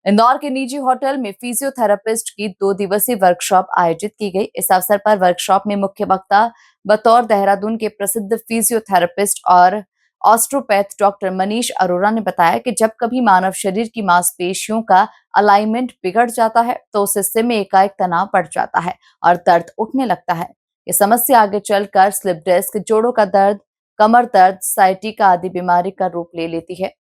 इंदौर के निजी होटल में फिजियोथेरेपिस्ट की 2 दिवसीय वर्कशॉप आयोजित की गई। इस अवसर पर वर्कशॉप में मुख्य वक्ता बतौर देहरादून के प्रसिद्ध फिजियोथेरेपिस्ट और ऑस्ट्रोपैथ डॉक्टर मनीष अरोरा ने बताया कि जब कभी मानव शरीर की मांसपेशियों का अलाइनमेंट बिगड़ जाता है तो उस हिस्से में एकाएक तनाव बढ़ जाता है और दर्द उठने लगता है। ये समस्या आगे चलकर स्लिप डिस्क, जोड़ों का दर्द, कमर दर्द, साइटिका आदि बीमारी का रूप ले लेती है।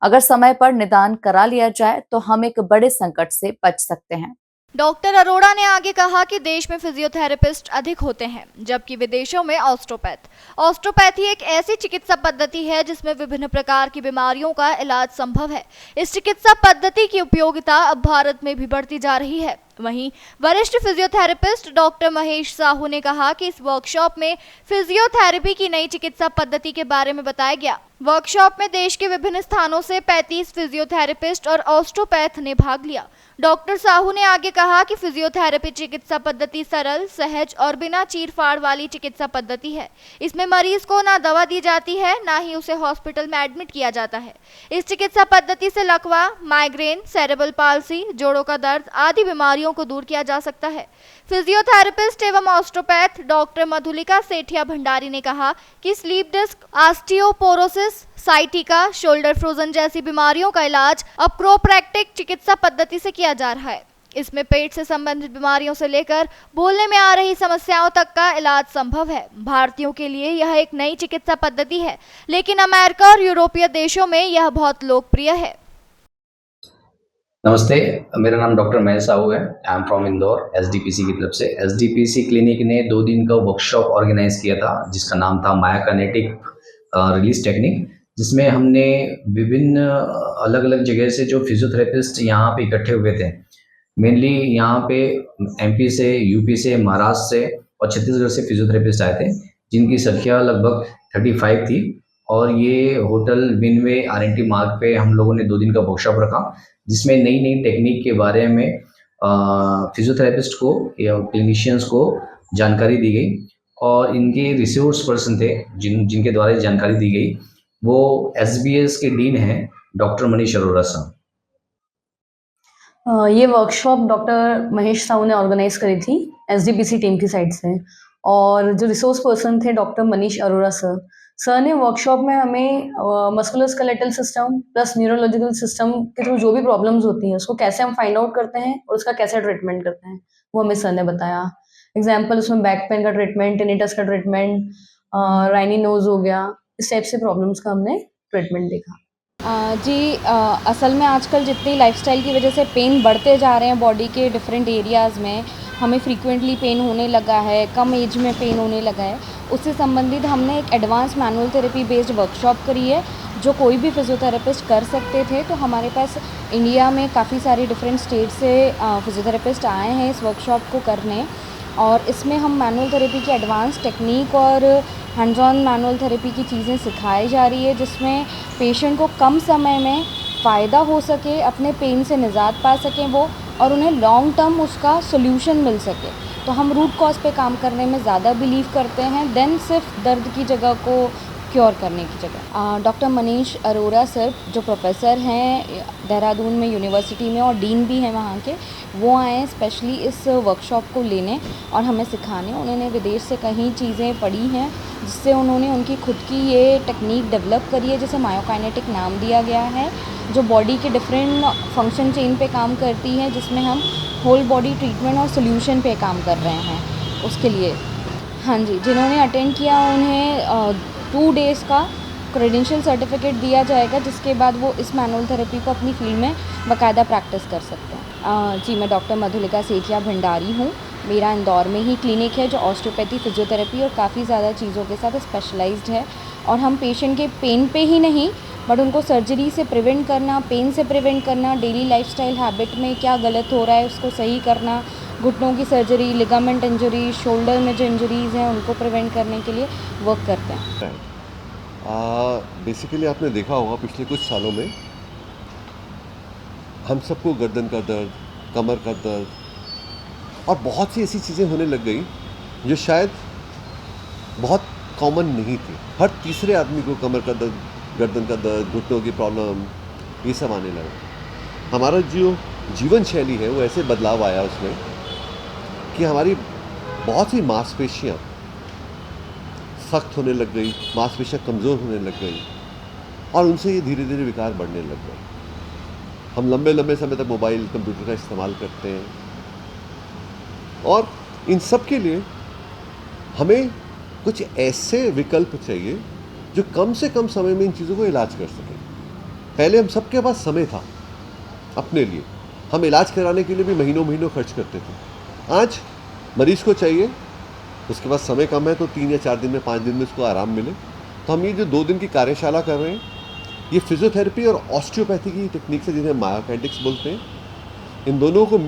अगर समय पर निदान करा लिया जाए तो हम एक बड़े संकट से बच सकते हैं। डॉक्टर अरोड़ा ने आगे कहा कि देश में फिजियोथेरेपिस्ट अधिक होते हैं, जबकि विदेशों में ऑस्ट्रोपैथ। ऑस्ट्रोपैथी एक ऐसी चिकित्सा पद्धति है जिसमें विभिन्न प्रकार की बीमारियों का इलाज संभव है। इस चिकित्सा पद्धति की उपयोगिता अब भारत में भी बढ़ती जा रही है। वहीं वरिष्ठ फिजियोथेरेपिस्ट डॉक्टर महेश साहू ने कहा कि इस वर्कशॉप में फिजियोथेरेपी की नई चिकित्सा पद्धति के बारे में बताया गया। वर्कशॉप में देश के विभिन्न स्थानों से 35 फिजियोथेरेपिस्ट और ऑस्ट्रोपैथ ने भाग लिया। डॉक्टर साहू ने आगे कहा कि फिजियोथेरेपी चिकित्सा पद्धति सरल, सहज और बिना चीर-फाड़ वाली चिकित्सा पद्धति है। इसमें मरीज को ना दवा दी जाती है, ना ही उसे हॉस्पिटल में एडमिट किया जाता है। इस चिकित्सा पद्धति से लकवा, माइग्रेन, सेरेब्रल पाल्सी, जोड़ों का दर्द आदि बीमारियों को दूर किया जा सकता है। फिजियोथेरेपिस्ट एवं ऑस्ट्रोपैथ डॉक्टर मधुलिका सेठिया भंडारी ने कहा कि slip disc, osteoporosis, sciatica, shoulder frozen जैसी बीमारियों का इलाज अब क्रोप्रैक्टिक चिकित्सा पद्धति से किया जा रहा है। इसमें पेट से संबंधित बीमारियों से लेकर बोलने में आ रही समस्याओं तक का इलाज संभव है। भारतीयों के लिए यह एक नई चिकित्सा पद्धति है, लेकिन अमेरिका और यूरोपीय देशों में यह बहुत लोकप्रिय है। नमस्ते, मेरा नाम डॉक्टर महेश साहू है। I am from Indore. SDPC की तरफ से एसडीपीसी क्लिनिक ने 2 दिन का वर्कशॉप ऑर्गेनाइज किया था, जिसका नाम था मायोकाइनेटिक रिलीज टेक्निक, जिसमें हमने विभिन्न अलग अलग जगह से जो फिजियोथेरेपिस्ट यहाँ पे इकट्ठे हुए थे, मेनली यहाँ पे एमपी से, यूपी से, महाराष्ट्र से और छत्तीसगढ़ से फिजियोथेरेपिस्ट आए थे, जिनकी संख्या लगभग 35 थी। और ये होटल विनवे आरएनटी मार्ग पे हम लोगों ने 2 दिन का वर्कशॉप रखा, जिसमें नई नई टेक्निक के बारे में फिजियोथेरेपिस्ट को या क्लिनिशियंस को जानकारी दी गई। और इनके रिसोर्स पर्सन थे जिनके द्वारा जानकारी दी गई, वो एसबीएस के डीन हैं डॉक्टर मनीष अरोरा साहब। ये वर्कशॉप डॉक्टर महेश साहू ने ऑर्गेनाइज करी थी एसडीपीसी टीम की साइड से, और जो रिसोर्स पर्सन थे डॉक्टर मनीष अरोरा सर ने वर्कशॉप में हमें musculoskeletal system plus neurological system के थ्रू जो भी प्रॉब्लम्स होती हैं उसको कैसे हम फाइंड आउट करते हैं और उसका कैसे ट्रीटमेंट करते हैं वो हमें सर ने बताया। एग्जाम्पल उसमें बैक पेन का ट्रीटमेंट, टिनिटस का ट्रीटमेंट, राइनी नोज हो गया, इस टाइप से प्रॉब्लम्स का हमने ट्रीटमेंट देखा। असल में आजकल जितनी लाइफस्टाइल की वजह से पेन बढ़ते जा रहे हैं बॉडी के डिफरेंट एरियाज़ में, हमें फ्रीक्वेंटली पेन होने लगा है, कम एज में पेन होने लगा है, उससे संबंधित हमने एक advance manual therapy based workshop करी है जो कोई भी फिजियोथेरेपिस्ट कर सकते थे। तो हमारे पास इंडिया में काफ़ी सारे डिफरेंट स्टेट से फिजियोथेरेपिस्ट आए हैं इस वर्कशॉप को करने, और इसमें हम मैनुअल थेरेपी की एडवांस टेक्निक और हैंड्स ऑन मैनुअल थेरेपी की चीज़ें सिखाई जा रही है, जिसमें पेशेंट को कम समय में फ़ायदा हो सके, अपने पेन से निजात पा सकें वो, और उन्हें लॉन्ग टर्म उसका सोल्यूशन मिल सके। तो हम रूट कॉज पे काम करने में ज़्यादा बिलीव करते हैं देन सिर्फ दर्द की जगह को क्योर करने की जगह। डॉक्टर मनीष अरोरा सर जो प्रोफेसर हैं देहरादून में यूनिवर्सिटी में और डीन भी हैं वहाँ के, वो आए हैं स्पेशली इस वर्कशॉप को लेने और हमें सिखाने। उन्होंने विदेश से कई चीज़ें पढ़ी हैं जिससे उन्होंने उनकी खुद की ये टेक्निक डेवलप करी है, जिसे मायोकाइनेटिक नाम दिया गया है, जो बॉडी के डिफरेंट फंक्शन चेन पे काम करती है, जिसमें हम होल बॉडी ट्रीटमेंट और सोल्यूशन पे काम कर रहे हैं उसके लिए। हाँ जी, जिन्होंने अटेंड किया उन्हें 2 डेज़ का क्रेडेंशियल सर्टिफिकेट दिया जाएगा, जिसके बाद वो इस मैनुअल थेरेपी को अपनी फील्ड में बाकायदा प्रैक्टिस कर सकते हैं। जी, मैं डॉक्टर मधुलिका सेठिया भंडारी हूँ। मेरा इंदौर में ही क्लिनिक है जो ऑस्टियोपैथी, फिजियोथेरेपी और काफ़ी ज़्यादा चीज़ों के साथ स्पेशलाइज्ड है। और हम पेशेंट के पेन पे ही नहीं बट उनको सर्जरी से प्रिवेंट करना, पेन से प्रिवेंट करना, डेली लाइफस्टाइल हैबिट में क्या गलत हो रहा है उसको सही करना, घुटनों की सर्जरी, लिगामेंट इंजरी, शोल्डर में जो इंजरीज़ हैं उनको प्रिवेंट करने के लिए वर्क करते हैं। बेसिकली आपने देखा होगा पिछले कुछ सालों में हम सबको गर्दन का दर्द, कमर का दर्द और बहुत सी ऐसी चीज़ें होने लग गई जो शायद बहुत कॉमन नहीं थी। हर तीसरे आदमी को कमर का दर्द, गर्दन का दर्द, घुटनों की प्रॉब्लम, ये सब आने लगा। हमारा जो जीवन शैली है वो ऐसे बदलाव आया उसमें कि हमारी बहुत सी मांसपेशियाँ सख्त होने लग गई, मांसपेशियाँ कमज़ोर होने लग गई और उनसे ये धीरे धीरे विकार बढ़ने लग गए। हम लंबे लंबे समय तक मोबाइल कंप्यूटर का इस्तेमाल करते हैं और इन सब के लिए हमें कुछ ऐसे विकल्प चाहिए जो कम से कम समय में इन चीज़ों को इलाज कर सकें। पहले हम सबके पास समय था अपने लिए, हम इलाज कराने के लिए भी महीनों महीनों खर्च करते थे। आज मरीज़ को चाहिए, उसके पास समय कम है तो 3 या 4 दिन में 5 दिन में उसको आराम मिले। तो हम ये जो 2 दिन की कार्यशाला कर रहे हैं, ये फिजियोथेरेपी और ऑस्टियोपैथी की टेक्निक्स है जिन्हें मायोकाइनेटिक्स बोलते हैं। इन दोनों को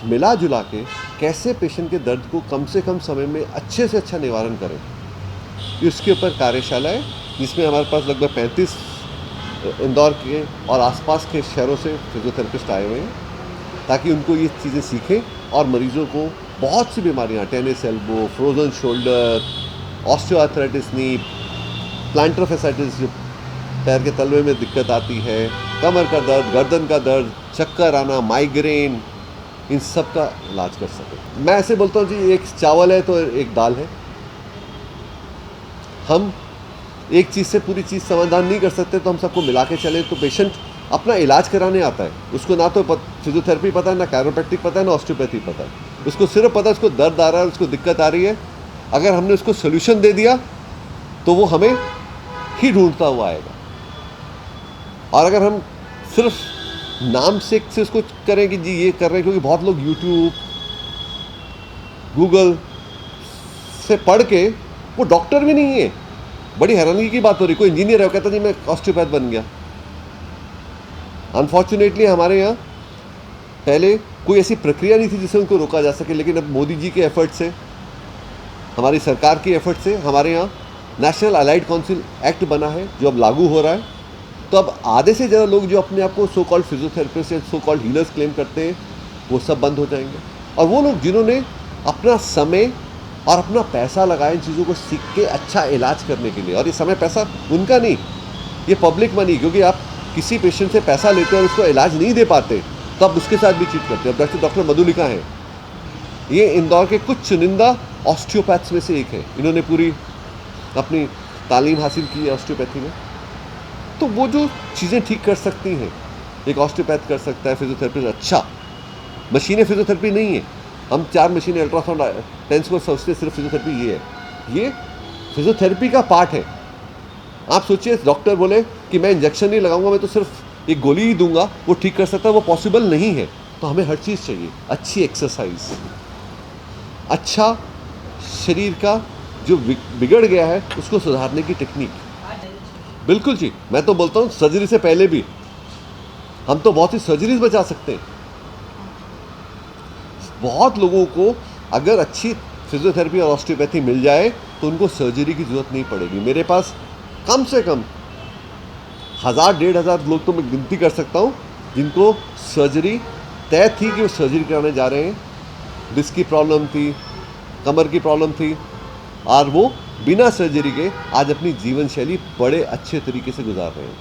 मिला जुला के कैसे पेशेंट के दर्द को कम से कम समय में अच्छे से अच्छा निवारण करें, इसके ऊपर कार्यशाला है जिसमें हमारे पास लगभग 35 इंदौर के और आसपास के शहरों से फिजियोथेरेपिस्ट आए हुए हैं ताकि उनको ये चीज़ें सीखें और मरीज़ों को बहुत सी बीमारियाँ, tennis elbow, frozen shoulder, osteoarthritis knee, plantar fasciitis जो पैर के तलवे में दिक्कत आती है, कमर का दर्द, गर्दन का दर्द, चक्कर आना, माइग्रेन, इन सब का इलाज कर सकें। मैं ऐसे बोलता हूँ जी, एक चावल है तो एक दाल है। हम एक चीज़ से पूरी चीज़ समाधान नहीं कर सकते, तो हम सबको मिला के चलें तो पेशेंट अपना इलाज कराने आता है। उसको ना तो फिजियोथेरेपी पता है, ना कैरोप्रैक्टिक पता है, ना ऑस्टियोपैथी पता है। उसको सिर्फ पता है उसको दर्द आ रहा है, उसको दिक्कत आ रही है। अगर हमने उसको सोल्यूशन दे दिया तो वो हमें ही ढूंढता हुआ आएगा। और अगर हम सिर्फ नाम से उसको करें कि जी ये कर रहे हैं, क्योंकि बहुत लोग यूट्यूब, गूगल से पढ़ के वो डॉक्टर भी नहीं है। बड़ी हैरानी की बात हो रही, कोई इंजीनियर है वो कहता जी मैं ऑस्टियोपैथ बन गया। अनफॉर्चुनेटली हमारे यहाँ पहले कोई ऐसी प्रक्रिया नहीं थी जिससे उनको रोका जा सके, लेकिन अब मोदी जी के एफर्ट से, हमारी सरकार की एफर्ट से हमारे यहाँ नेशनल अलाइड काउंसिल एक्ट बना है जो अब लागू हो रहा है। तो अब आधे से ज़्यादा लोग जो अपने आप को सो कॉल्ड फिजियोथेरेपिस्ट या सो कॉल्ड हीलर्स क्लेम करते हैं वो सब बंद हो जाएंगे। और वो लोग जिन्होंने अपना समय और अपना पैसा लगाया इन चीज़ों को सीख के अच्छा इलाज करने के लिए, और ये समय पैसा उनका नहीं, ये पब्लिक मनी, क्योंकि आप किसी पेशेंट से पैसा लेते हैं और उसको इलाज नहीं दे पाते तो आप उसके साथ भी चीट करते हैं। अब डॉक्टर मधुलिका हैं, ये इंदौर के कुछ चुनिंदा ऑस्टियोपैथ्स में से एक है। इन्होंने पूरी अपनी तालीम हासिल की है ऑस्टियोपैथी में। तो वो जो चीज़ें ठीक कर सकती हैं एक ऑस्टियोपैथ कर सकता है, फिजियोथेरेपिस्ट अच्छा। मशीनें फिजियोथेरेपी नहीं है, हम 4 मशीनें अल्ट्रासाउंड टेंस को सोचते सिर्फ फिजियोथेरेपी ये फिजियोथेरेपी का पार्ट है। आप सोचिए डॉक्टर बोले कि मैं इंजेक्शन नहीं लगाऊंगा, मैं तो सिर्फ एक गोली ही दूंगा, वो ठीक कर सकता है, वो पॉसिबल नहीं है। तो हमें हर चीज़ चाहिए, अच्छी एक्सरसाइज, अच्छा शरीर का जो बिगड़ गया है उसको सुधारने की टेक्निक। बिल्कुल जी, मैं तो बोलता हूँ सर्जरी से पहले भी हम तो बहुत सी सर्जरीज बचा सकते हैं। बहुत लोगों को अगर अच्छी फिजियोथेरेपी और ऑस्टियोपैथी मिल जाए तो उनको सर्जरी की ज़रूरत नहीं पड़ेगी। मेरे पास कम से कम 1000-1500 लोग तो मैं गिनती कर सकता हूँ जिनको सर्जरी तय थी कि वो सर्जरी कराने जा रहे हैं। डिस्क की प्रॉब्लम थी, कमर की प्रॉब्लम थी, और वो बिना सर्जरी के आज अपनी जीवन शैली बड़े अच्छे तरीके से गुजार रहे हैं।